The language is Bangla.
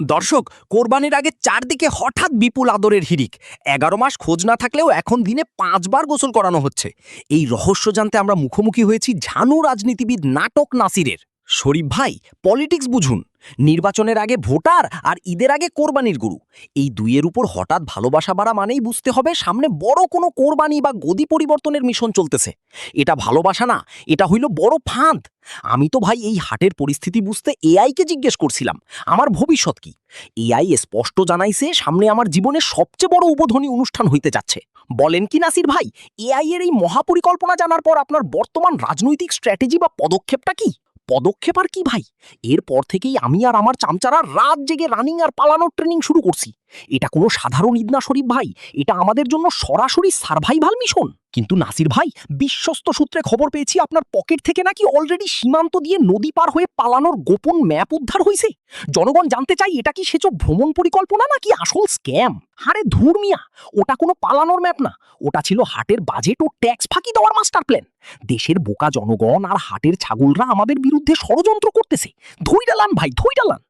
দর্শক, কোরবানির আগে চারদিকে হঠাৎ বিপুল আদরের হিড়িক। ১১ মাস খোঁজ না থাকলেও এখন দিনে ৫ বার গোসল করানো হচ্ছে। এই রহস্য জানতে আমরা মুখোমুখি হয়েছি ঝানু রাজনীতিবিদ নাটক নাসিরের। শরীফ ভাই, পলিটিক্স বুঝুন। নির্বাচনের আগে ভোটার আর ঈদের আগে কোরবানির গুরু, এই দুইয়ের উপর হঠাৎ ভালোবাসা বাড়া মানেই বুঝতে হবে সামনে বড় কোনো কোরবানি বা গদি পরিবর্তনের মিশন চলতেছে। এটা ভালোবাসা না, এটা হইল বড় ফাঁদ। আমি তো ভাই এই হাটের পরিস্থিতি বুঝতে এআইকে জিজ্ঞেস করছিলাম আমার ভবিষ্যৎ কি। এআই স্পষ্ট জানাইছে সামনে আমার জীবনের সবচেয়ে বড় উদ্বোধনী অনুষ্ঠান হইতে যাচ্ছে। বলেন কি নাসির ভাই, এআই এর এই মহাপরিকল্পনা জানার পর আপনার বর্তমান রাজনৈতিক স্ট্র্যাটেজি বা পদক্ষেপটা কি? পদক্ষেপ আর কি ভাই, এরপর থেকেই আমি আর আমার চামচারা রাত জেগে রানিং আর পালানোর ট্রেনিং শুরু করছি। এটা কোনো সাধারণ ঈদ না শরীফ ভাই, এটা আমাদের জন্য সরাসরি সার্ভাইভাল মিশন। কিন্তু নাসির ভাই, বিশ্বস্ত সূত্রে খবর পেয়েছি আপনার পকেট থেকে নাকি অলরেডি সীমান্ত দিয়ে নদী পার হয়ে পালানোর গোপন ম্যাপ উদ্ধার হয়েছে। জনগণ জানতে চাই, এটা কি সেসব ভ্রমণ পরিকল্পনা নাকি আসল স্ক্যাম? আরে ধুর মিয়া, ওটা কোনো পালানোর ম্যাপ না, ওটা ছিল হাটের বাজেট ও ট্যাক্স ফাঁকি দেওয়ার মাস্টার প্ল্যান। দেশের বোকা জনগণ আর হাটের ছাগলরা আমাদের বিরুদ্ধে ষড়যন্ত্র করতেছে। ধুইডালান ভাই, ধুইডালান।